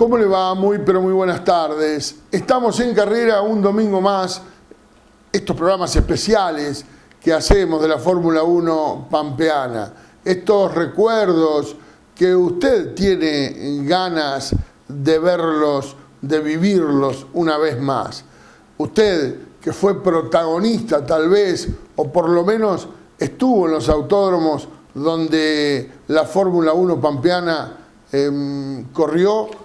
¿Cómo le va? Muy, pero muy buenas tardes. Estamos en carrera un domingo más. Estos programas especiales que hacemos de la Fórmula 1 pampeana. Estos recuerdos que usted tiene ganas de verlos, de vivirlos una vez más. Usted que fue protagonista tal vez, o por lo menos estuvo en los autódromos donde la Fórmula 1 pampeana corrió.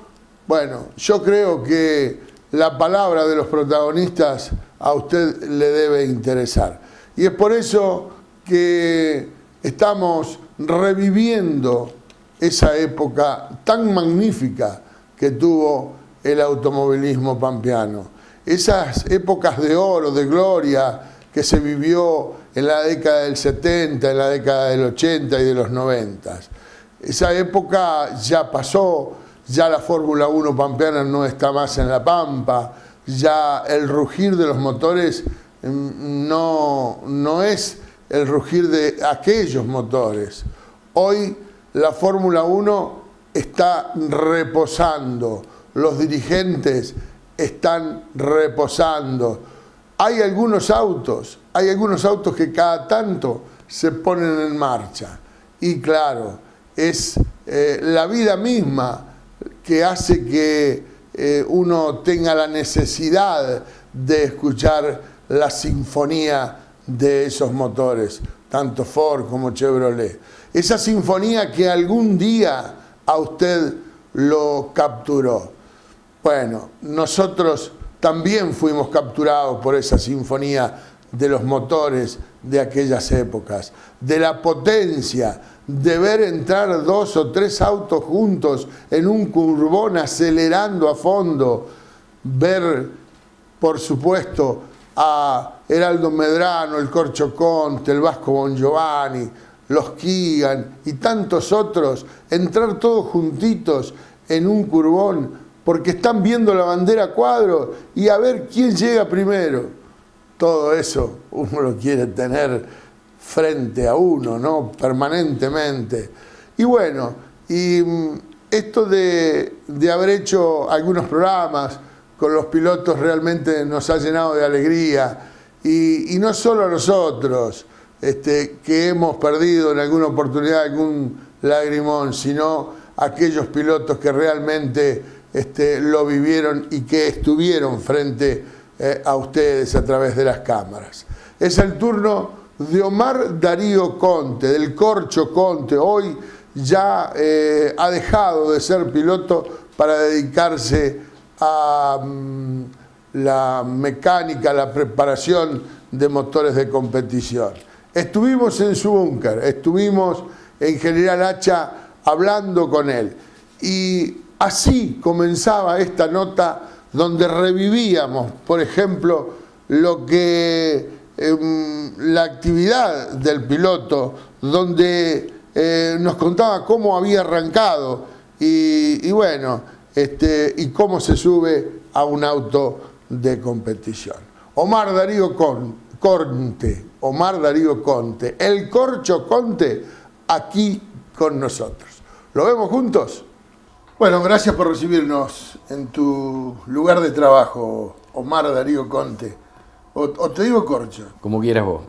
Bueno, yo creo que la palabra de los protagonistas a usted le debe interesar. Y es por eso que estamos reviviendo esa época tan magnífica que tuvo el automovilismo pampeano. Esas épocas de oro, de gloria que se vivió en la década del 70, en la década del 80 y de los 90. Esa época ya pasó, ya la Fórmula 1 pampeana no está más en la pampa, ya el rugir de los motores no es el rugir de aquellos motores. Hoy la Fórmula 1 está reposando, los dirigentes están reposando. Hay algunos autos que cada tanto se ponen en marcha. Y claro, es la vida misma que hace que uno tenga la necesidad de escuchar la sinfonía de esos motores, tanto Ford como Chevrolet. Esa sinfonía que algún día a usted lo capturó. Bueno, nosotros también fuimos capturados por esa sinfonía de los motores de aquellas épocas, de la potencia, de ver entrar 2 o 3 autos juntos en un curvón acelerando a fondo, ver, por supuesto, a Heraldo Medrano, el Corcho Conte, el Vasco Bongiovanni, los Keegan y tantos otros, entrar todos juntitos en un curvón porque están viendo la bandera a cuadro y a ver quién llega primero. Todo eso uno lo quiere tener frente a uno, ¿no? Permanentemente. Y bueno, y esto de haber hecho algunos programas con los pilotos realmente nos ha llenado de alegría. Y no solo a nosotros, que hemos perdido en alguna oportunidad algún lagrimón, sino a aquellos pilotos que realmente lo vivieron y que estuvieron frente a ustedes a través de las cámaras. Es el turno de Omar Darío Conte, del Corcho Conte. Hoy ya ha dejado de ser piloto para dedicarse a la mecánica, la preparación de motores de competición. Estuvimos en su búnker, estuvimos en General Hacha hablando con él. Y así comenzaba esta nota donde revivíamos, por ejemplo, lo que la actividad del piloto, donde nos contaba cómo había arrancado y bueno, y cómo se sube a un auto de competición. Omar Darío Conte, Omar Darío Conte, el Corcho Conte, aquí con nosotros. ¿Lo vemos juntos? Bueno, gracias por recibirnos en tu lugar de trabajo, Omar Darío Conte. O te digo Corcho. Como quieras vos.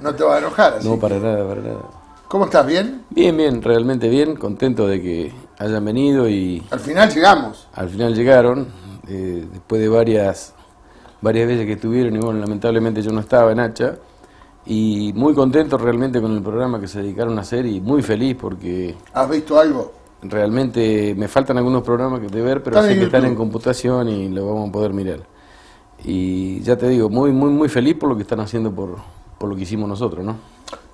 No te vas a enojar, así. No, para nada, para nada. ¿Cómo estás? ¿Bien? Bien, bien, realmente bien. Contento de que hayan venido y... Al final llegamos. Al final llegaron, después de varias veces que estuvieron, y bueno, lamentablemente yo no estaba en Hacha. Y muy contento realmente con el programa que se dedicaron a hacer y muy feliz porque... ¿Has visto algo? Realmente me faltan algunos programas de ver, pero sé que están en computación y lo vamos a poder mirar. Y ya te digo, muy feliz por lo que están haciendo por lo que hicimos nosotros, ¿no?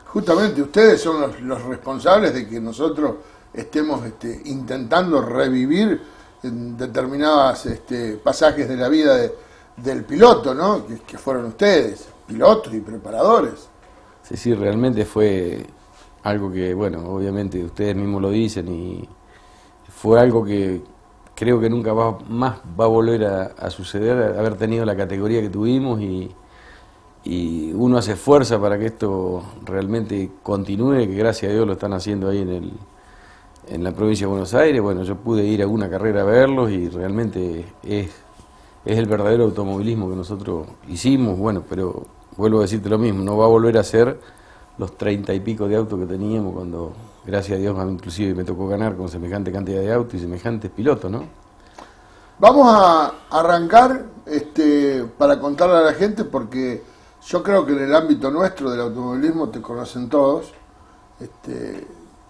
Justamente ustedes son los responsables de que nosotros estemos intentando revivir determinados pasajes de la vida del piloto, ¿no? Que fueron ustedes, pilotos y preparadores. Sí, realmente fue algo que, bueno, obviamente ustedes mismos lo dicen y fue algo que creo que nunca más va a volver a suceder, haber tenido la categoría que tuvimos y uno hace fuerza para que esto realmente continúe, que gracias a Dios lo están haciendo ahí en la provincia de Buenos Aires. Bueno, yo pude ir a una carrera a verlos y realmente es el verdadero automovilismo que nosotros hicimos. Bueno, pero vuelvo a decirte lo mismo, no va a volver a ser los 30 y pico de autos que teníamos cuando, gracias a Dios, inclusive me tocó ganar con semejante cantidad de autos y semejantes pilotos, ¿no? Vamos a arrancar para contarle a la gente, porque yo creo que en el ámbito nuestro del automovilismo te conocen todos,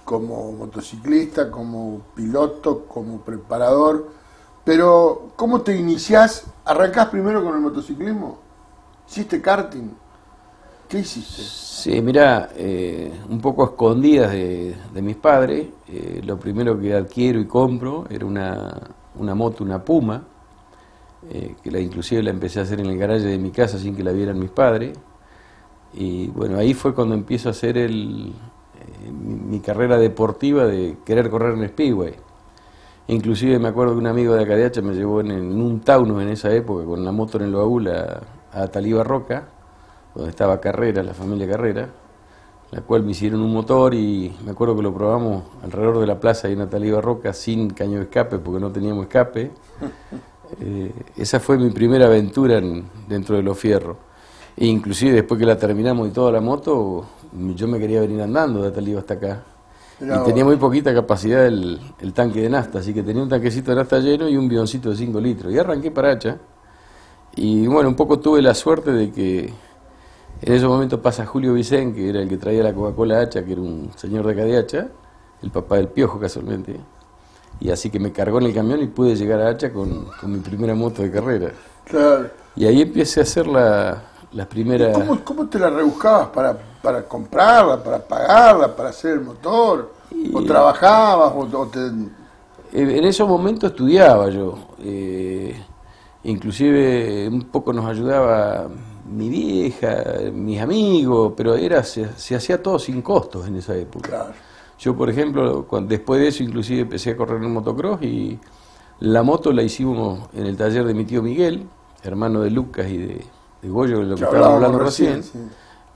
como motociclista, como piloto, como preparador, pero ¿cómo te iniciás? ¿Arrancás primero con el motociclismo? ¿Hiciste karting? ¿Qué hiciste? Sí, mirá, un poco a escondidas de mis padres, lo primero que adquiero y compro era una moto, una Puma, que inclusive la empecé a hacer en el garaje de mi casa sin que la vieran mis padres. Y bueno, ahí fue cuando empiezo a hacer mi carrera deportiva de querer correr en Speedway. Inclusive me acuerdo que un amigo de Acadiacha me llevó en un Taunus en esa época, con la moto en el baúl, a Taliba Roca, donde estaba Carrera, la familia Carrera, la cual me hicieron un motor y me acuerdo que lo probamos alrededor de la plaza de una Taliba Roca sin caño de escape, porque no teníamos escape. Esa fue mi primera aventura dentro de los fierros. E inclusive después que la terminamos y toda la moto, yo me quería venir andando de Taliba hasta acá. Y tenía muy poquita capacidad el tanque de nafta, así que tenía un tanquecito de nafta lleno y un bidoncito de 5 litros. Y arranqué para Hacha. Y bueno, un poco tuve la suerte de que en ese momento pasa Julio Vicén, que era el que traía la Coca-Cola Hacha, que era un señor de acá de Hacha, el papá del Piojo casualmente. Y así que me cargó en el camión y pude llegar a Hacha con mi primera moto de carrera. Claro. Y ahí empecé a hacer las primeras... ¿Cómo te la rebuscabas para comprarla, para pagarla, para hacer el motor? ¿O trabajabas? En esos momentos estudiaba yo. Inclusive un poco nos ayudaba mi vieja, mis amigos, pero se hacía todo sin costos en esa época. Claro. Yo, por ejemplo, después de eso, inclusive empecé a correr en motocross y la moto la hicimos en el taller de mi tío Miguel, hermano de Lucas y de Goyo, de lo que estábamos hablando recién. Sí.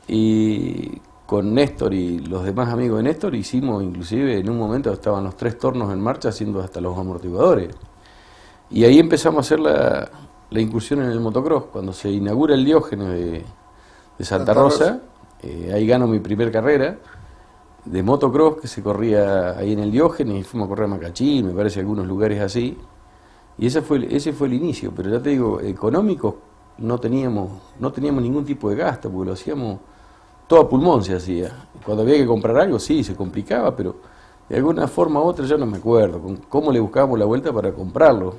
Y con Néstor y los demás amigos de Néstor hicimos, inclusive en un momento estaban los 3 tornos en marcha haciendo hasta los amortiguadores. Y ahí empezamos a hacer la incursión en el motocross. Cuando se inaugura el Diógenes de Santa Rosa, ahí gano mi primer carrera de motocross que se corría ahí en el Diógenes y fuimos a correr a Macachín, me parece, algunos lugares así. Y ese fue el inicio, pero ya te digo, económicos no teníamos ningún tipo de gasto, porque lo hacíamos todo a pulmón se hacía. Cuando había que comprar algo, sí, se complicaba, pero de alguna forma u otra ya no me acuerdo, cómo le buscábamos la vuelta para comprarlo.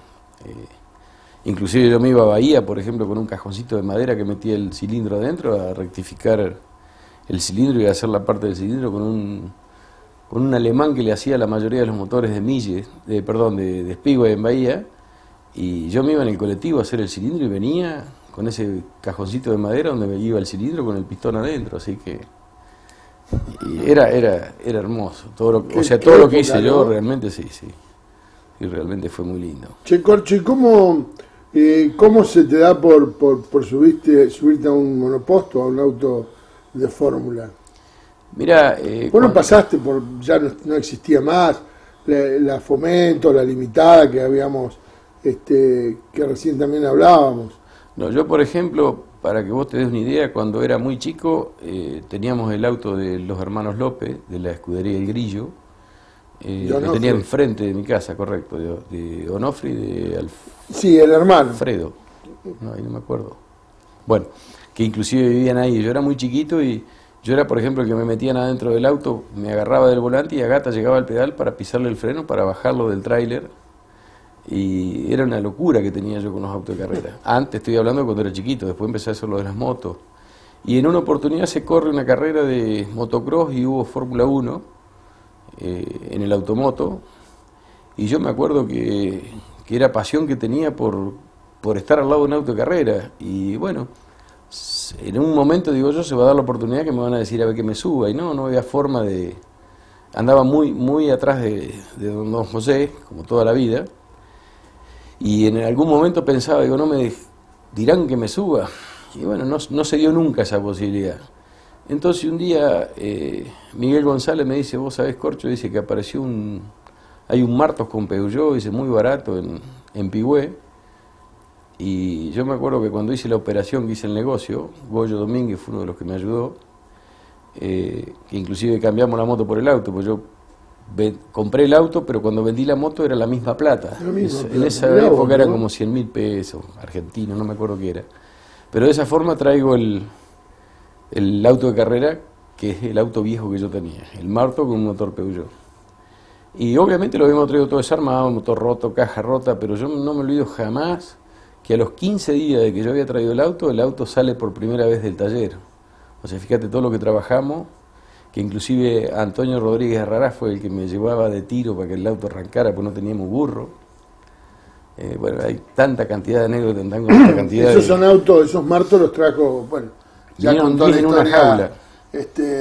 Inclusive yo me iba a Bahía, por ejemplo, con un cajoncito de madera que metía el cilindro adentro a rectificar el cilindro y a hacer la parte del cilindro con un alemán que le hacía la mayoría de los motores de Mille, de Speedway en Bahía, y yo me iba en el colectivo a hacer el cilindro y venía con ese cajoncito de madera donde me iba el cilindro con el pistón adentro, así que era hermoso. Todo lo que hice yo realmente sí, y realmente fue muy lindo. Che, Corcho, ¿y cómo se te da por subirte a un monoposto, a un auto de fórmula? Mira, bueno, pasaste ya no existía más la Fomento, la Limitada que habíamos, que recién también hablábamos. No, yo por ejemplo, para que vos te des una idea, cuando era muy chico teníamos el auto de los hermanos López, de la escudería El Grillo, lo tenía enfrente de mi casa, correcto, de Onofre y de sí, el hermano Alfredo, no, ahí no me acuerdo. Bueno, que inclusive vivían ahí. Yo era muy chiquito y yo era, por ejemplo, el que me metían adentro del auto, me agarraba del volante y a gata llegaba al pedal para pisarle el freno, para bajarlo del tráiler. Y era una locura que tenía yo con los autos de carrera. Antes estoy hablando de cuando era chiquito, después empecé a hacer lo de las motos. Y en una oportunidad se corre una carrera de motocross y hubo Fórmula 1 en el automoto. Y yo me acuerdo que era pasión que tenía por estar al lado de un auto de carrera. Y bueno, en un momento, digo yo, se va a dar la oportunidad que me van a decir a ver que me suba. Y no había forma de... Andaba muy atrás de don José, como toda la vida. Y en algún momento pensaba, digo, no me dirán que me suba. Y bueno, no se dio nunca esa posibilidad. Entonces un día Miguel González me dice, vos sabés, Corcho, dice que apareció un hay un Martos con Peugeot, dice, muy barato en Pigüé. Y yo me acuerdo que cuando hice la operación, que hice el negocio, Goyo Domínguez fue uno de los que me ayudó, que inclusive cambiamos la moto por el auto, pues yo compré el auto, pero cuando vendí la moto era la misma plata. En esa época eran como 100.000 pesos argentinos, no me acuerdo qué era. Pero de esa forma traigo el auto de carrera, que es el auto viejo que yo tenía, el Marto con un motor Peugeot. Y obviamente lo habíamos traído todo desarmado, motor roto, caja rota, pero yo no me olvido jamás que a los 15 días de que yo había traído el auto sale por primera vez del taller. O sea, fíjate todo lo que trabajamos, que inclusive Antonio Rodríguez Herrera fue el que me llevaba de tiro para que el auto arrancara, porque no teníamos burro. Bueno, hay tanta cantidad de anécdotas, tanta cantidad esos son autos, esos Martos los trajo, bueno, ya contó la historia, una jaula.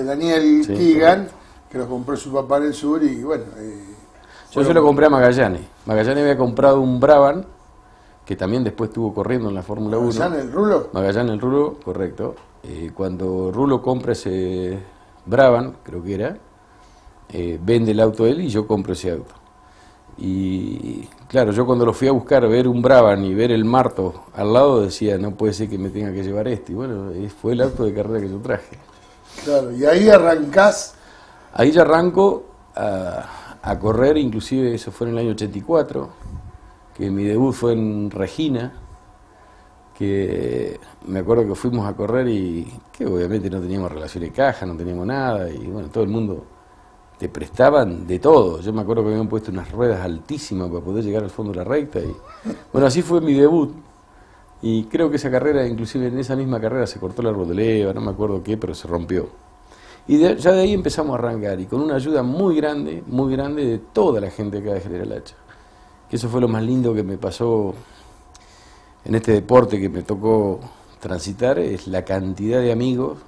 Daniel Keegan, que los compró su papá en el sur y bueno... yo se lo compré a Magallanes. Magallanes había comprado un Brabham, que también después estuvo corriendo en la Fórmula 1. ¿Magallanes el Rulo? Magallanes el Rulo, correcto. Cuando Rulo compra ese Brabham, creo que era, vende el auto él y yo compro ese auto. Y claro, yo cuando lo fui a buscar, ver un Brabham y ver el Marto al lado, decía, no puede ser que me tenga que llevar este. Y bueno, fue el auto de carrera que yo traje. Claro, y ahí arrancás. Ahí ya arranco a correr, inclusive eso fue en el año 84, que mi debut fue en Regina, que me acuerdo que fuimos a correr y que obviamente no teníamos relación de caja, no teníamos nada, y bueno, todo el mundo te prestaban de todo. Yo me acuerdo que me habían puesto unas ruedas altísimas para poder llegar al fondo de la recta, y bueno, así fue mi debut. Y creo que esa carrera, inclusive en esa misma carrera se cortó el árbol de leva, no me acuerdo qué, pero se rompió. Y ya de ahí empezamos a arrancar, y con una ayuda muy grande de toda la gente acá de General Hacha. Que eso fue lo más lindo que me pasó en este deporte que me tocó transitar, es la cantidad de amigos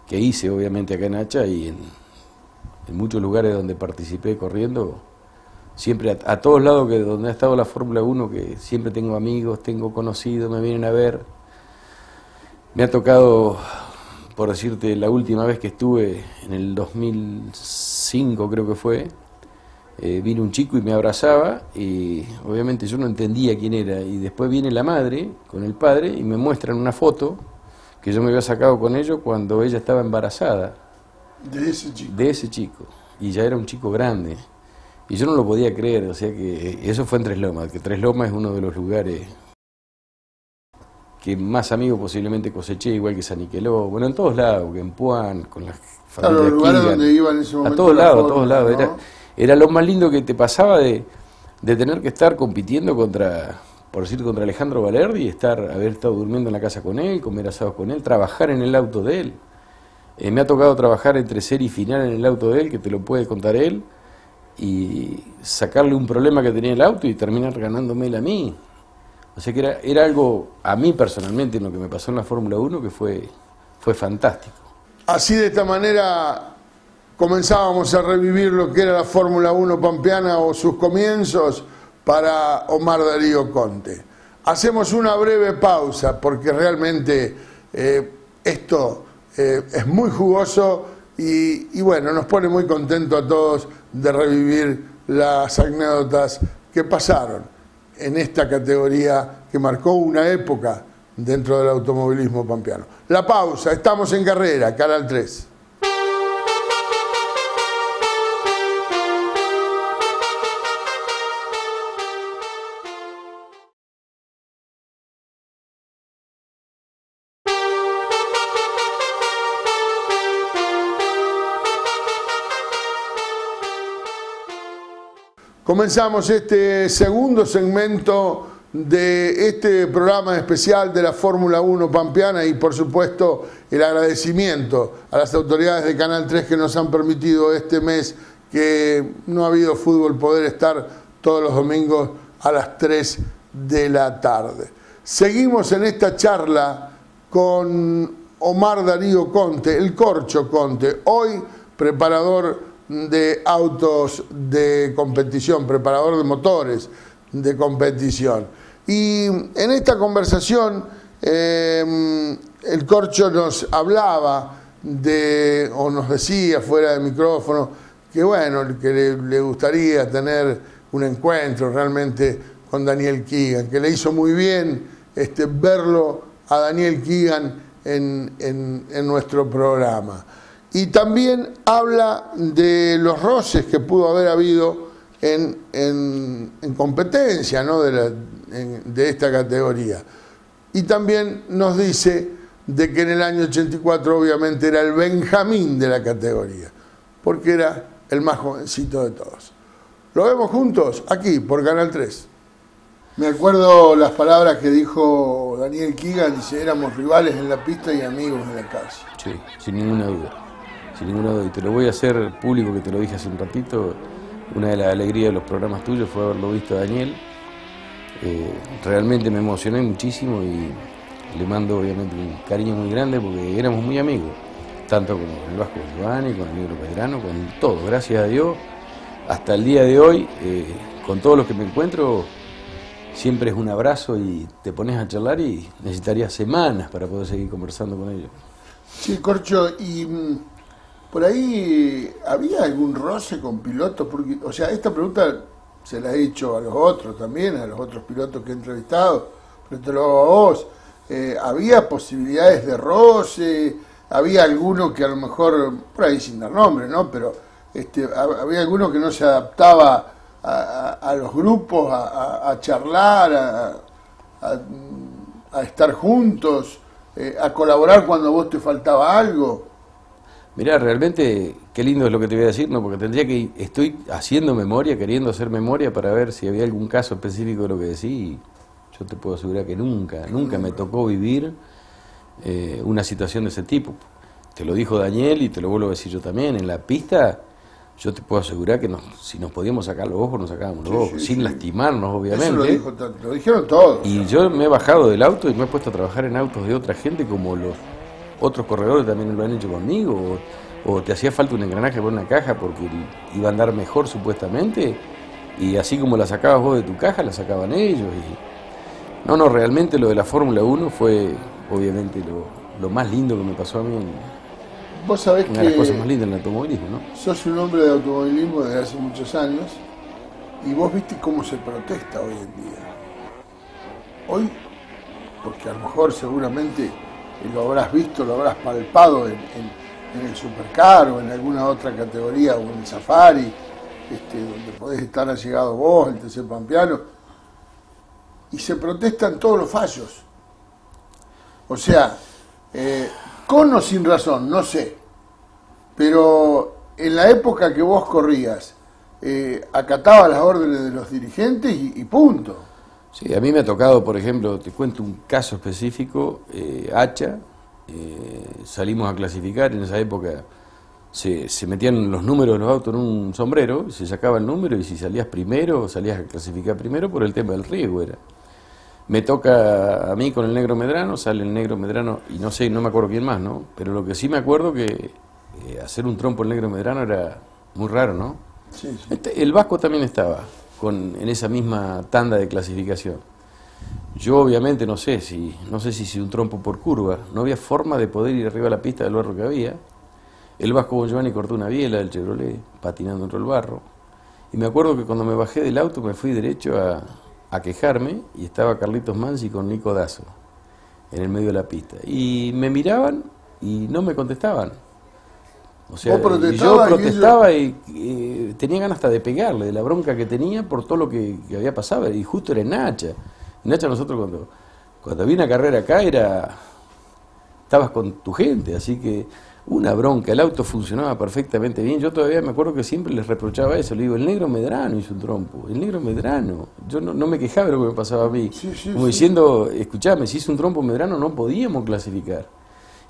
que hice obviamente acá en Hacha y en muchos lugares donde participé corriendo. Siempre a todos lados donde ha estado la Fórmula 1, que siempre tengo amigos, tengo conocidos, me vienen a ver. Me ha tocado, por decirte, la última vez que estuve, en el 2005 creo que fue, vino un chico y me abrazaba y obviamente yo no entendía quién era. Y después viene la madre con el padre y me muestran una foto que yo me había sacado con ellos cuando ella estaba embarazada. De ese chico. De ese chico. Y ya era un chico grande. Y yo no lo podía creer, o sea que eso fue en Tres Lomas, que Tres Lomas es uno de los lugares que más amigos posiblemente coseché, igual que San Niqueló, bueno, en todos lados, que en Puan, con las familias los lugares Keegan, donde iban en ese momento. a todos lados, ¿no? Era lo más lindo que te pasaba de tener que estar compitiendo contra Alejandro Valerdi, y haber estado durmiendo en la casa con él, comer asados con él, trabajar en el auto de él. Me ha tocado trabajar entre serie y final en el auto de él, que te lo puede contar él, y sacarle un problema que tenía el auto y terminar ganándome él a mí. O sea que era algo, a mí personalmente, en lo que me pasó en la Fórmula 1, que fue fantástico. Así, de esta manera, comenzábamos a revivir lo que era la Fórmula 1 pampeana o sus comienzos para Omar Darío Conte. Hacemos una breve pausa porque realmente esto es muy jugoso y bueno, nos pone muy contentos a todos de revivir las anécdotas que pasaron en esta categoría que marcó una época dentro del automovilismo pampeano. La pausa, estamos en carrera, Canal 3. Comenzamos este segundo segmento de este programa especial de la Fórmula 1 pampeana y por supuesto el agradecimiento a las autoridades de Canal 3 que nos han permitido este mes que no ha habido fútbol poder estar todos los domingos a las 3 de la tarde. Seguimos en esta charla con Omar Darío Conte, el Corcho Conte, hoy preparador de autos de competición, preparador de motores de competición. Y en esta conversación el Corcho nos hablaba o nos decía fuera de micrófono que bueno, que le gustaría tener un encuentro realmente con Daniel Keegan, que le hizo muy bien verlo a Daniel Keegan en nuestro programa. Y también habla de los roces que pudo haber habido en competencia, ¿no?, de esta categoría. Y también nos dice de que en el año 84 obviamente era el Benjamín de la categoría, porque era el más jovencito de todos. Lo vemos juntos aquí por Canal 3. Me acuerdo las palabras que dijo Daniel Keegan, dice, éramos rivales en la pista y amigos en la calle. Sí, sin ninguna duda. Sin ninguna duda. Y te lo voy a hacer público, que te lo dije hace un ratito. Una de las alegrías de los programas tuyos fue haberlo visto a Daniel. Realmente me emocioné muchísimo y le mando obviamente un cariño muy grande porque éramos muy amigos. Tanto con el Vasco Giovanni, con el Negro Medrano, con todo. Gracias a Dios, hasta el día de hoy, con todos los que me encuentro, siempre es un abrazo y te pones a charlar y necesitaría semanas para poder seguir conversando con ellos. Sí, Corcho, y por ahí había algún roce con pilotos, porque, o sea, esta pregunta se la he hecho a los otros también, a los otros pilotos que he entrevistado, pero te lo hago a vos. ¿Había posibilidades de roce? ¿Había alguno que a lo mejor, por ahí sin dar nombre, ¿no?, pero había alguno que no se adaptaba a los grupos, a charlar, a estar juntos, a colaborar cuando a vos te faltaba algo? Mirá, realmente, qué lindo es lo que te voy a decir, ¿no? Porque estoy haciendo memoria, queriendo hacer memoria para ver si había algún caso específico de lo que decís, y yo te puedo asegurar que nunca me tocó vivir una situación de ese tipo. Te lo dijo Daniel y te lo vuelvo a decir yo también. En la pista, yo te puedo asegurar que si nos podíamos sacar los ojos, nos sacábamos los ojos, sin lastimarnos, obviamente. Eso lo dijeron todos. Y yo me he bajado del auto y me he puesto a trabajar en autos de otra gente, como los otros corredores también lo han hecho conmigo, o te hacía falta un engranaje por una caja porque iba a andar mejor supuestamente, y así como la sacabas vos de tu caja, la sacaban ellos. Y no, realmente lo de la Fórmula 1 fue obviamente lo más lindo que me pasó a mí, vos sabés una de las cosas más lindas en el automovilismo, ¿no? Sos un hombre de automovilismo desde hace muchos años, y vos viste cómo se protesta hoy en día. Hoy, porque a lo mejor seguramente lo habrás visto, lo habrás palpado en el Supercar o en alguna otra categoría, o en el Safari, donde podés estar allegado vos, el TC Pampeano, y se protestan todos los fallos. O sea, con o sin razón, no sé, pero en la época que vos corrías, acatabas las órdenes de los dirigentes y punto. Sí, a mí me ha tocado, por ejemplo, te cuento un caso específico, Hacha, salimos a clasificar, en esa época se metían los números de los autos en un sombrero, se sacaba el número y si salías primero, salías a clasificar primero por el tema del riesgo era. Me toca a mí con el Negro Medrano, sale el Negro Medrano y no sé, no me acuerdo quién más, ¿no? Pero lo que sí me acuerdo que hacer un trompo el Negro Medrano era muy raro, ¿no? Sí, sí. El Vasco también estaba en esa misma tanda de clasificación. Yo obviamente no sé si hice un trompo por curva, no había forma de poder ir arriba a la pista del barro que había. El Vasco Giovanni cortó una biela del Chevrolet patinando entre el barro. Y me acuerdo que cuando me bajé del auto me fui derecho a quejarme y estaba Carlitos Mansi con Nico Dazo en el medio de la pista. Y me miraban y no me contestaban. O sea, y yo protestaba y tenía ganas hasta de pegarle, de la bronca que tenía por todo lo que había pasado. Y justo era en Hacha. En Hacha nosotros cuando había una carrera acá estabas con tu gente, así que una bronca. El auto funcionaba perfectamente bien. Yo todavía me acuerdo que siempre les reprochaba eso. Le digo, el Negro Medrano hizo un trompo, el Negro Medrano. Yo no me quejaba de lo que me pasaba a mí. Como diciendo, escuchame, si hizo un trompo Medrano no podíamos clasificar.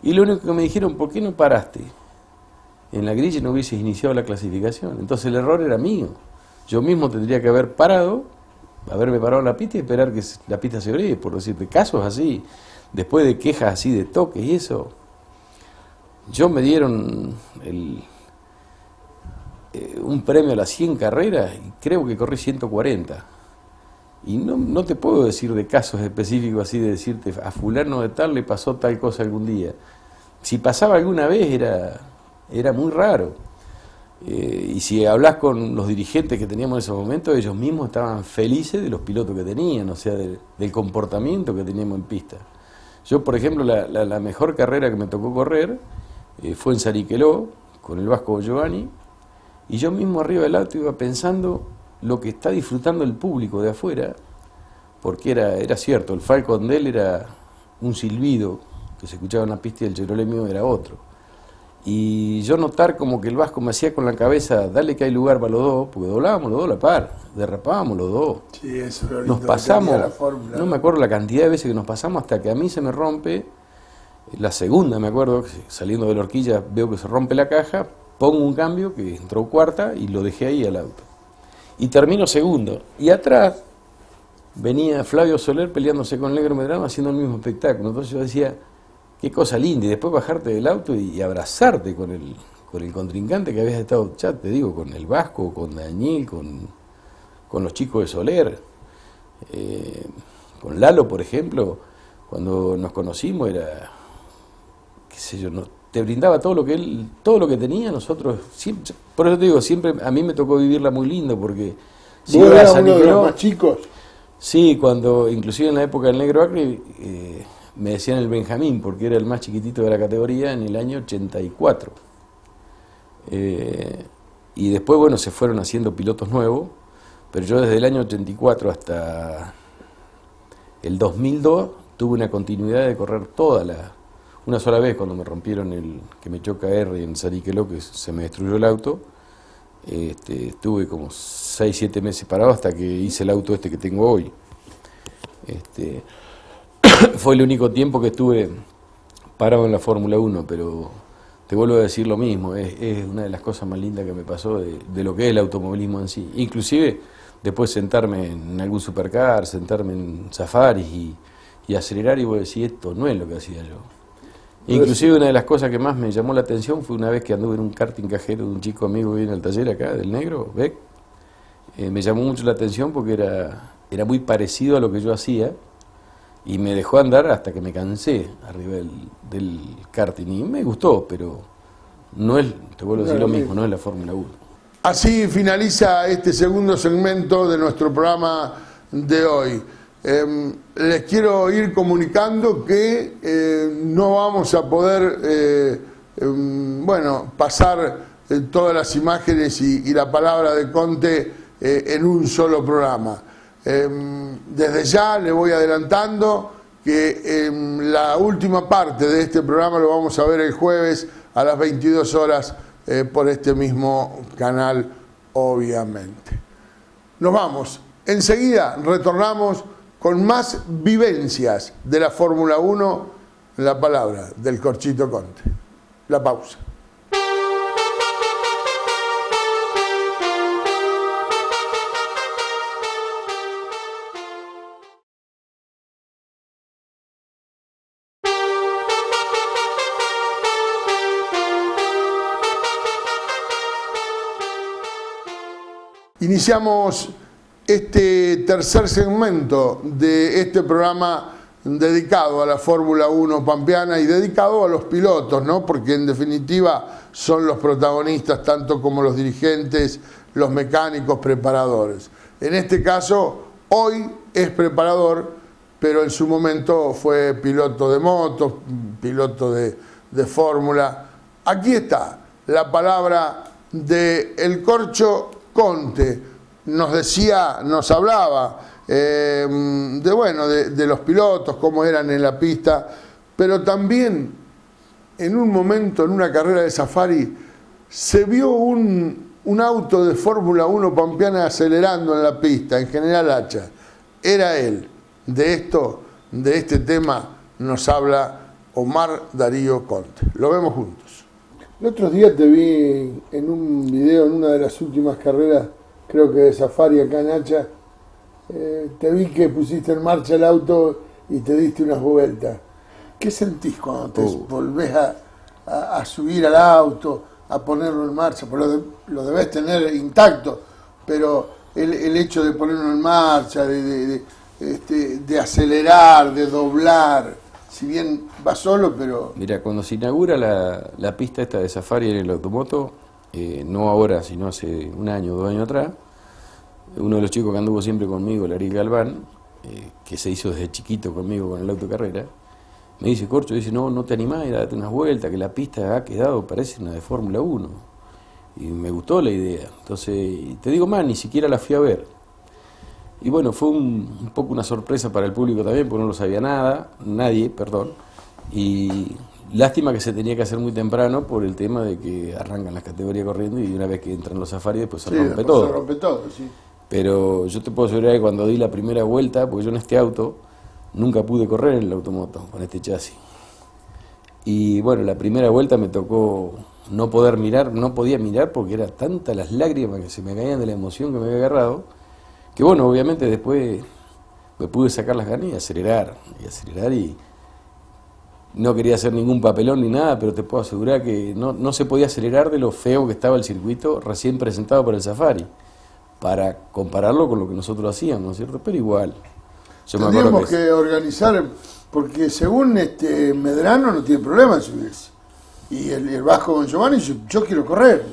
Y lo único que me dijeron, ¿por qué no paraste? En la grilla no hubieses iniciado la clasificación. Entonces el error era mío. Yo mismo tendría que haberme parado en la pista y esperar que la pista se abriera, por decirte. Casos así, después de quejas así de toques y eso. Yo me dieron un premio a las 100 carreras y creo que corrí 140. Y no te puedo decir de casos específicos así, de decirte a fulano de tal le pasó tal cosa algún día. Si pasaba alguna vez era muy raro. Y si hablas con los dirigentes que teníamos en ese momento, ellos mismos estaban felices de los pilotos que tenían, o sea, del comportamiento que teníamos en pista. Yo, por ejemplo, la mejor carrera que me tocó correr fue en Sariqueló, con el Vasco Giovanni, y yo mismo arriba del auto iba pensando lo que está disfrutando el público de afuera, porque era cierto, el Falcon de él era un silbido que se escuchaba en la pista y el Chevrolet mío era otro. Y yo notar como que el Vasco me hacía con la cabeza, dale que hay lugar para los dos, porque doblábamos los dos a la par, derrapábamos los dos. Sí, eso era nos pasamos, no me acuerdo la cantidad de veces que nos pasamos hasta que a mí se me rompe, la segunda me acuerdo, saliendo de la horquilla veo que se rompe la caja, pongo un cambio que entró cuarta y lo dejé ahí al auto. Y termino segundo. Y atrás venía Flavio Soler peleándose con Negro Medrano haciendo el mismo espectáculo. Entonces yo decía, qué cosa linda, y después bajarte del auto y abrazarte con el contrincante que habías estado, ya te digo, con el Vasco, con Daniel, con los chicos de Soler, con Lalo, por ejemplo, cuando nos conocimos era, qué sé yo, te brindaba todo lo que tenía, nosotros, siempre, por eso te digo, siempre a mí me tocó vivirla muy lindo, porque si ¿vos eras uno de los más chicos? Sí, cuando, inclusive en la época del Negro Acre, me decían el Benjamín, porque era el más chiquitito de la categoría en el año 84. Y después, bueno, se fueron haciendo pilotos nuevos, pero yo desde el año 84 hasta el 2002 tuve una continuidad de correr una sola vez cuando me rompieron que me choca R en Sariqueló, que se me destruyó el auto. Estuve como 6-7 meses parado hasta que hice el auto que tengo hoy. Fue el único tiempo que estuve parado en la Fórmula 1, pero te vuelvo a decir lo mismo, es una de las cosas más lindas que me pasó de lo que es el automovilismo en sí. Inclusive después sentarme en algún supercar, sentarme en safaris y acelerar y voy a decir, esto no es lo que hacía yo. Inclusive una de las cosas que más me llamó la atención fue una vez que anduve en un karting cajero de un chico amigo que viene al taller acá, del Negro, Beck. Me llamó mucho la atención porque era muy parecido a lo que yo hacía y me dejó andar hasta que me cansé arriba del karting y me gustó, pero no es, te vuelvo a decir lo mismo, no es la Fórmula 1. Así finaliza este segundo segmento de nuestro programa de hoy. Les quiero ir comunicando que no vamos a poder pasar todas las imágenes y la palabra de Conte en un solo programa. Desde ya le voy adelantando que la última parte de este programa lo vamos a ver el jueves a las 22 horas por este mismo canal, obviamente. Nos vamos. Enseguida retornamos con más vivencias de la Fórmula 1, la palabra del Corchito Conte. La pausa. Iniciamos este tercer segmento de este programa dedicado a la Fórmula 1 pampeana y dedicado a los pilotos, ¿no? Porque en definitiva son los protagonistas, tanto como los dirigentes, los mecánicos, preparadores. En este caso, hoy es preparador, pero en su momento fue piloto de motos, piloto de Fórmula. Aquí está la palabra del Corcho Conte. Nos hablaba de los pilotos, cómo eran en la pista, pero también en un momento, en una carrera de safari, se vio un auto de Fórmula 1 pampeana acelerando en la pista, en General Hacha. Era él. De este tema nos habla Omar Darío Conte. Lo vemos juntos. El otro día te vi en un video, en una de las últimas carreras, creo que de safari acá en Hacha, te vi que pusiste en marcha el auto y te diste unas vueltas. ¿Qué sentís cuando te volvés a subir al auto, a ponerlo en marcha? Pues lo debés tener intacto, pero el hecho de ponerlo en marcha, de acelerar, de doblar, si bien va solo, pero... Mira, cuando se inaugura la pista esta de safari en el automoto, no ahora, sino hace un año, 2 años atrás, uno de los chicos que anduvo siempre conmigo, el Ariel Galván, que se hizo desde chiquito conmigo con el auto de carrera, me dice, Corcho, dice, no te animás, date unas vueltas, que la pista ha quedado, parece una de Fórmula 1. Y me gustó la idea. Entonces, te digo más, ni siquiera la fui a ver. Y bueno, fue un poco una sorpresa para el público también, porque no lo sabía nadie, y lástima que se tenía que hacer muy temprano por el tema de que arrancan las categorías corriendo y una vez que entran los safaris después se rompe todo. Se rompe todo, sí. Pero yo te puedo asegurar que cuando di la primera vuelta, porque yo en este auto nunca pude correr en el automoto con este chasis. Y bueno, la primera vuelta me tocó no poder mirar, no podía mirar porque era tanta las lágrimas que se me caían de la emoción que me había agarrado, que bueno, obviamente después me pude sacar las ganas y acelerar y no quería hacer ningún papelón ni nada, pero te puedo asegurar que no se podía acelerar de lo feo que estaba el circuito recién presentado por el Safari, para compararlo con lo que nosotros hacíamos, ¿no es cierto? Pero igual. Tendríamos que organizar, porque según Medrano no tiene problema en subirse. Y el Vasco con Giovanni, yo quiero correr.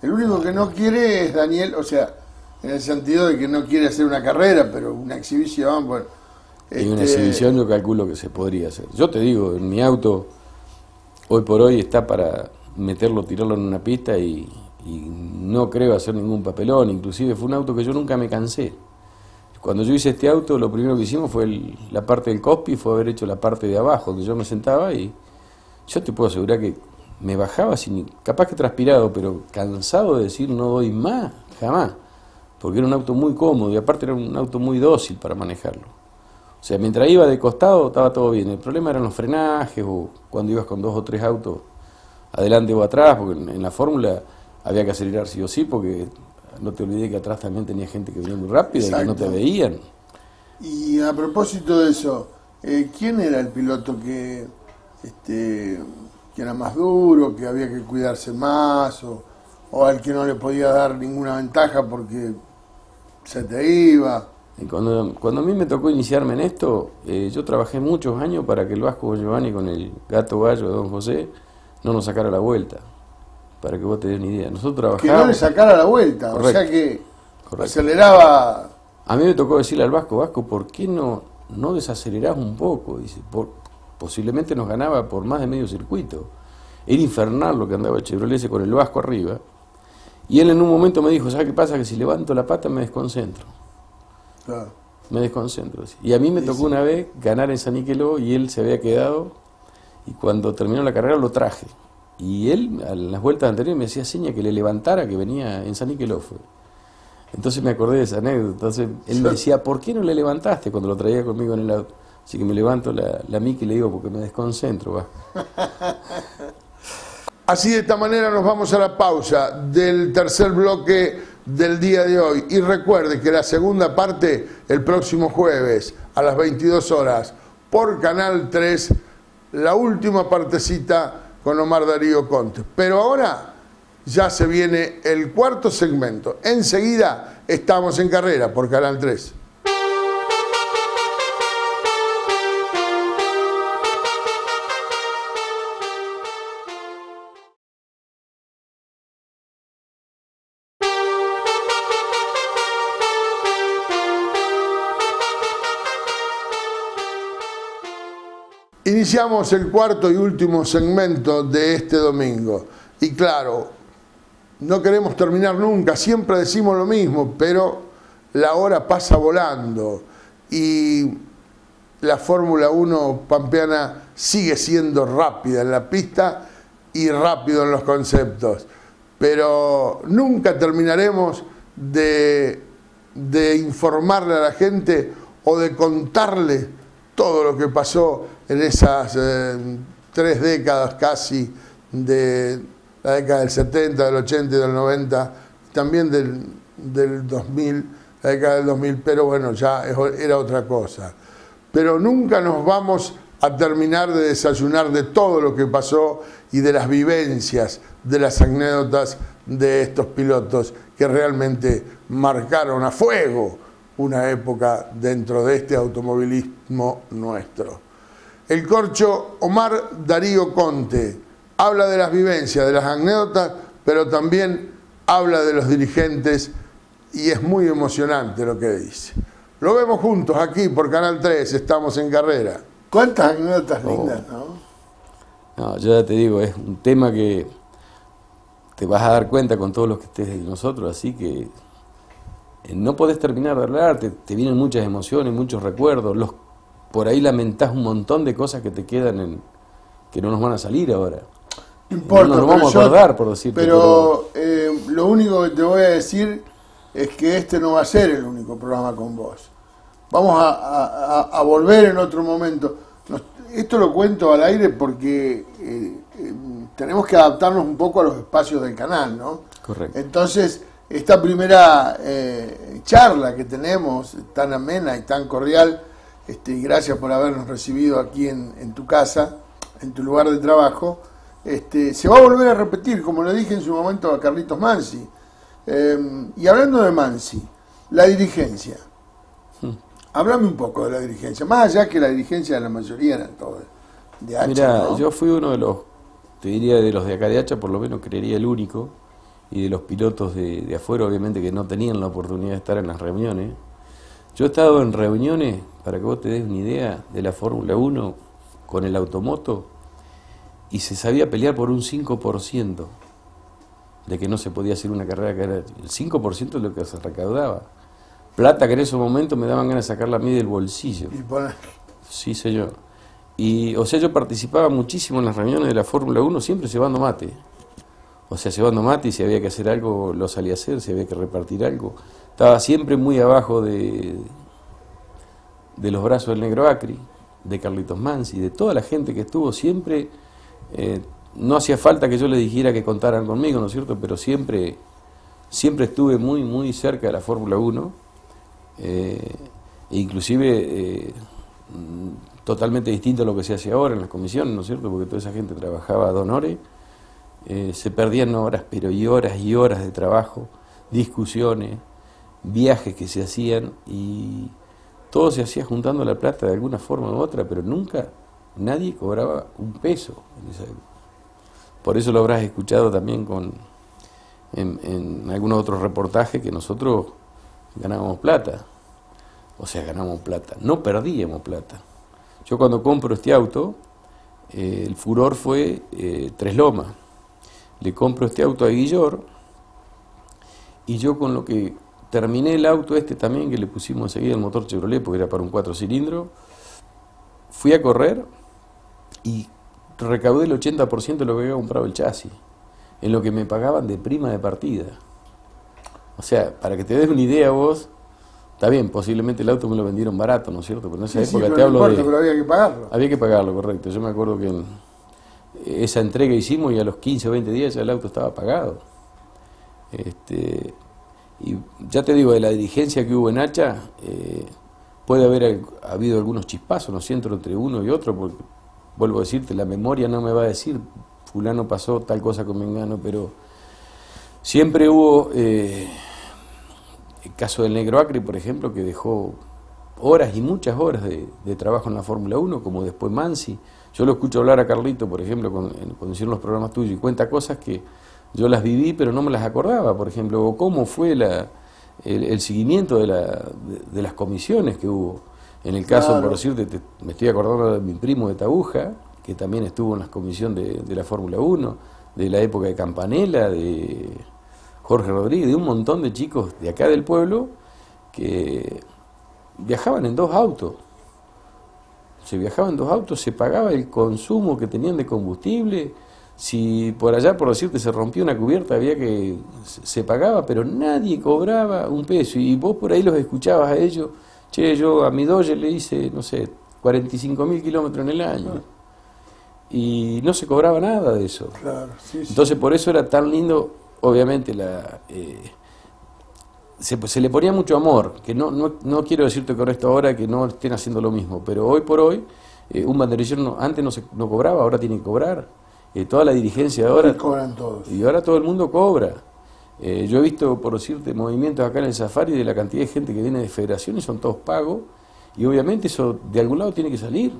El único que no quiere es Daniel, o sea, en el sentido de que no quiere hacer una carrera, pero una exhibición, bueno. Y una exhibición yo calculo que se podría hacer. Yo te digo, en mi auto, hoy por hoy está para meterlo, tirarlo en una pista y no creo hacer ningún papelón. Inclusive fue un auto que yo nunca me cansé. Cuando yo hice este auto, lo primero que hicimos fue la parte del cockpit, fue haber hecho la parte de abajo, donde yo me sentaba, y yo te puedo asegurar que me bajaba, capaz que transpirado, pero cansado de decir no doy más, jamás, porque era un auto muy cómodo y aparte era un auto muy dócil para manejarlo. O sea, mientras iba de costado estaba todo bien, el problema eran los frenajes o cuando ibas con 2 o 3 autos adelante o atrás, porque en la fórmula había que acelerar sí o sí, porque no te olvides que atrás también tenía gente que venía muy rápido. Exacto. Y que no te veían. Y a propósito de eso, ¿quién era el piloto que era más duro, que había que cuidarse más, o al que no le podía dar ninguna ventaja porque se te iba? Y cuando a mí me tocó iniciarme en esto, yo trabajé muchos años para que el Vasco Giovanni con el Gato Gallo de Don José no nos sacara la vuelta. Para que vos te des una idea. Nosotros trabajábamos... Que no le sacara la vuelta, correcto, o sea que correcto. Aceleraba... A mí me tocó decirle al Vasco, ¿por qué no desacelerás un poco? Dice, posiblemente nos ganaba por más de medio circuito. Era infernal lo que andaba el Chevrolet ese con el Vasco arriba. Y él en un momento me dijo, ¿sabes qué pasa? Que si levanto la pata me desconcentro. Claro. Me desconcentro. Y a mí me tocó una vez ganar en San Niqueló y él se había quedado, y cuando terminó la carrera lo traje. Y él, a las vueltas anteriores, me hacía seña que le levantara, que venía en San Niqueló fue. Entonces me acordé de esa anécdota. Entonces él me decía, ¿por qué no le levantaste cuando lo traía conmigo en el auto? Así que me levanto la mica y le digo, porque me desconcentro, va. Así, de esta manera nos vamos a la pausa del tercer bloque del día de hoy. Y recuerde que la segunda parte, el próximo jueves, a las 22 horas, por Canal 3, la última partecita con Omar Darío Conte. Pero ahora ya se viene el cuarto segmento. Enseguida estamos en carrera por Canal 3. Iniciamos el cuarto y último segmento de este domingo. Y claro, no queremos terminar nunca, siempre decimos lo mismo, pero la hora pasa volando y la Fórmula 1 pampeana sigue siendo rápida en la pista y rápido en los conceptos. Pero nunca terminaremos de informarle a la gente o de contarle todo lo que pasó en esas 3 décadas casi, de la década del 70, del 80 y del 90, también del 2000, la década del 2000, pero bueno, ya era otra cosa. Pero nunca nos vamos a terminar de desayunar de todo lo que pasó y de las vivencias, de las anécdotas de estos pilotos que realmente marcaron a fuego una época dentro de este automovilismo nuestro. El corcho Omar Darío Conte habla de las vivencias, de las anécdotas pero también habla de los dirigentes y es muy emocionante lo que dice. Lo vemos juntos aquí por Canal 3, estamos en Carrera. ¿Cuántas anécdotas lindas, no? No, yo ya te digo, es un tema que te vas a dar cuenta con todos los que estés de nosotros, así que no podés terminar de hablar, te vienen muchas emociones, muchos recuerdos, por ahí lamentás un montón de cosas que te quedan que no nos van a salir ahora. No importa, no nos vamos a acordar, por decirte. Pero lo único que te voy a decir es que este no va a ser el único programa con vos. Vamos a volver en otro momento. Esto lo cuento al aire porque tenemos que adaptarnos un poco a los espacios del canal, ¿no? Correcto. Entonces, esta primera charla que tenemos, tan amena y tan cordial, y gracias por habernos recibido aquí en tu casa, en tu lugar de trabajo, se va a volver a repetir, como le dije en su momento a Carlitos Mansi. Y hablando de Mansi, la dirigencia. Háblame un poco de la dirigencia, más allá que la dirigencia de la mayoría eran todos de Hacha. Mira, ¿no? yo fui uno de los, te diría de los de acá de Hacha, por lo menos creería el único, y de los pilotos de afuera, obviamente, que no tenían la oportunidad de estar en las reuniones. Yo he estado en reuniones, para que vos te des una idea, de la Fórmula 1 con el automoto, y se sabía pelear por un 5% de que no se podía hacer una carrera que era el 5% de lo que se recaudaba. Plata que en ese momento me daban ganas de sacarla a mí del bolsillo. Sí, señor. Y, o sea, yo participaba muchísimo en las reuniones de la Fórmula 1, siempre cebando mate. O sea, cebando mate, y si había que hacer algo, lo salía a hacer, si había que repartir algo. Estaba siempre muy abajo de los brazos del Negro Acri, de Carlitos Mansi, de toda la gente que estuvo siempre. No hacía falta que yo les dijera que contaran conmigo, ¿no es cierto? Pero siempre estuve muy, muy cerca de la Fórmula 1. Inclusive totalmente distinto a lo que se hace ahora en las comisiones, ¿no es cierto? Porque toda esa gente trabajaba ad honorem, se perdían horas, pero y horas de trabajo, discusiones, viajes que se hacían, y todo se hacía juntando la plata de alguna forma u otra, pero nunca nadie cobraba un peso en esa época. Por eso lo habrás escuchado también en algunos otros reportajes, que nosotros ganábamos plata. O sea, ganábamos plata, no perdíamos plata. Yo cuando compro este auto, el furor fue Tres Lomas. Le compro este auto a Guillor, y yo con lo que terminé el auto también, que le pusimos enseguida el motor Chevrolet, porque era para un 4 cilindros, fui a correr y recaudé el 80% de lo que había comprado el chasis, en lo que me pagaban de prima de partida. O sea, para que te des una idea vos, está bien, posiblemente el auto me lo vendieron barato, ¿no es cierto? Pero en esa época pero te hablo no importa, pero había que pagarlo. Había que pagarlo, correcto. Yo me acuerdo que esa entrega hicimos y a los 15 o 20 días ya el auto estaba pagado. Y ya te digo, de la dirigencia que hubo en Hacha, puede haber habido algunos chispazos, ¿no es cierto?, entre uno y otro, porque, vuelvo a decirte, la memoria no me va a decir, fulano pasó tal cosa con mengano, pero siempre hubo el caso del Negro Acri, por ejemplo, que dejó horas y muchas horas de trabajo en la Fórmula 1, como después Mansi. Yo lo escucho hablar a Carlito, por ejemplo, cuando hicieron los programas tuyos, y cuenta cosas que yo las viví, pero no me las acordaba, por ejemplo, o cómo fue el seguimiento de las comisiones que hubo. En el caso, Claro. por decirte, me estoy acordando de mi primo de Tabuja, que también estuvo en las comisiones de la Fórmula 1, de la época de Campanella, de Jorge Rodríguez, de un montón de chicos de acá del pueblo que viajaban en 2 autos. Se viajaba en 2 autos, se pagaba el consumo que tenían de combustible. Si por allá, por decirte, se rompió una cubierta, había que se pagaba, pero nadie cobraba un peso. Y vos por ahí los escuchabas a ellos. Che, yo a mi Dodge le hice, no sé, 45.000 kilómetros en el año. Y no se cobraba nada de eso. Claro, sí, sí. Entonces, por eso era tan lindo, obviamente, se le ponía mucho amor, que no quiero decirte con esto ahora que no estén haciendo lo mismo, pero hoy por hoy, un banderillero antes no cobraba, ahora tiene que cobrar. Toda la dirigencia de ahora, Y cobran todos. y ahora todo el mundo cobra. Yo he visto, por decirte, movimientos acá en el Safari de la cantidad de gente que viene de federaciones, son todos pagos, y obviamente eso de algún lado tiene que salir.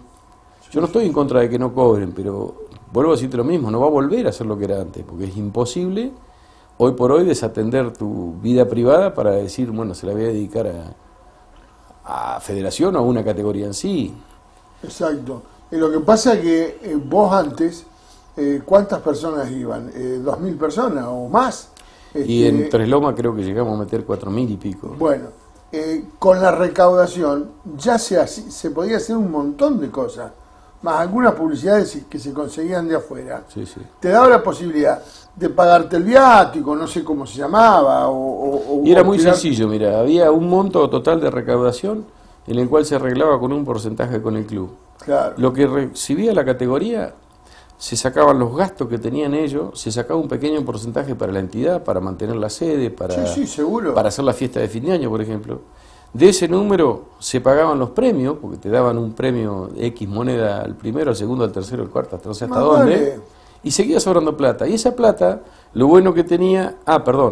Yo no estoy en contra de que no cobren, pero vuelvo a decirte lo mismo, no va a volver a ser lo que era antes, porque es imposible hoy por hoy desatender tu vida privada para decir, bueno, se la voy a dedicar a federación o a una categoría en sí. Exacto. Lo que pasa es que vos antes, ¿cuántas personas iban? ¿2.000 personas o más? Y en Tres Lomas creo que llegamos a meter 4.000 y pico. Bueno, con la recaudación ya se podía hacer un montón de cosas, más algunas publicidades que se conseguían de afuera. Sí, sí. Te daba la posibilidad de pagarte el viático, no sé cómo se llamaba. Y era muy sencillo, mira, había un monto total de recaudación en el cual se arreglaba con un porcentaje con el club. Claro. Lo que recibía la categoría, se sacaban los gastos que tenían ellos, se sacaba un pequeño porcentaje para la entidad, para mantener la sede, Sí, seguro. para hacer la fiesta de fin de año, por ejemplo. De ese número se pagaban los premios, porque te daban un premio X moneda al primero, al segundo, al tercero, al cuarto, hasta no sé hasta dónde. Vale. Y seguía sobrando plata. Y esa plata, lo bueno que tenía,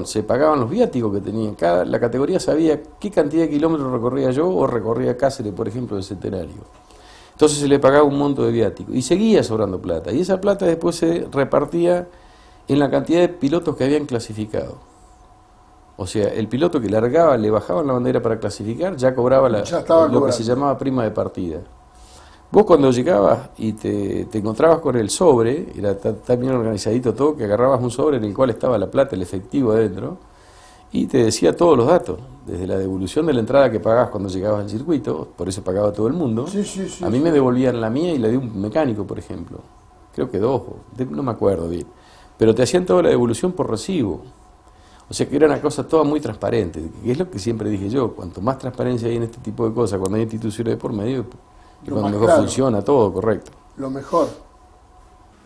se pagaban los viáticos que tenían. La categoría sabía qué cantidad de kilómetros recorría yo o recorría Cáceres, por ejemplo, del Centenario. Entonces se le pagaba un monto de viático y seguía sobrando plata. Y esa plata después se repartía en la cantidad de pilotos que habían clasificado. O sea, el piloto que largaba, le bajaban la bandera para clasificar, ya cobraba lo que se llamaba prima de partida. Vos cuando llegabas y te encontrabas con el sobre, era tan bien organizadito todo, que agarrabas un sobre en el cual estaba la plata, el efectivo adentro, y te decía todos los datos, desde la devolución de la entrada que pagabas cuando llegabas al circuito, por eso pagaba todo el mundo. Sí, a mí me devolvían la mía y la de un mecánico, por ejemplo. Creo que 2, no me acuerdo bien. Pero te hacían toda la devolución por recibo. O sea que era una cosa toda muy transparente, que es lo que siempre dije yo, cuanto más transparencia hay en este tipo de cosas, cuando hay instituciones de por medio, cuando mejor funciona todo, correcto. Lo mejor.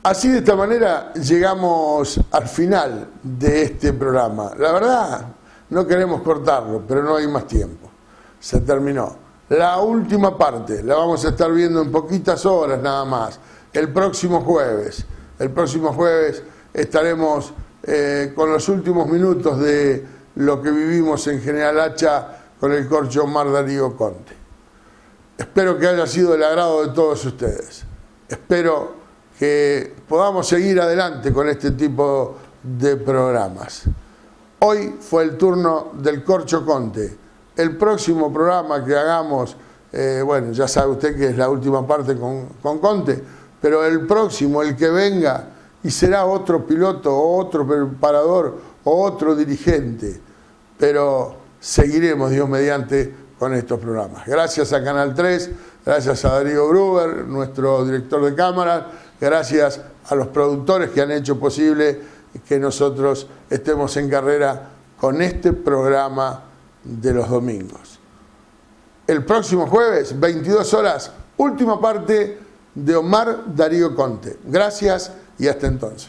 Así, de esta manera llegamos al final de este programa. La verdad, no queremos cortarlo, pero no hay más tiempo. Se terminó. La última parte la vamos a estar viendo en poquitas horas nada más, el próximo jueves. El próximo jueves estaremos con los últimos minutos de lo que vivimos en General Hacha con el Corcho Omar Darío Conte. Espero que haya sido del agrado de todos ustedes. Espero que podamos seguir adelante con este tipo de programas. Hoy fue el turno del Corcho Conte. El próximo programa que hagamos, bueno, ya sabe usted que es la última parte con Conte, pero el próximo, el que venga, y será otro piloto, o otro preparador, o otro dirigente. Pero seguiremos, Dios mediante, con estos programas. Gracias a Canal 3, gracias a Darío Gruber, nuestro director de cámara, gracias a los productores que han hecho posible que nosotros estemos en carrera con este programa de los domingos. El próximo jueves, 22 horas, última parte de Omar Darío Conte. Gracias y hasta entonces.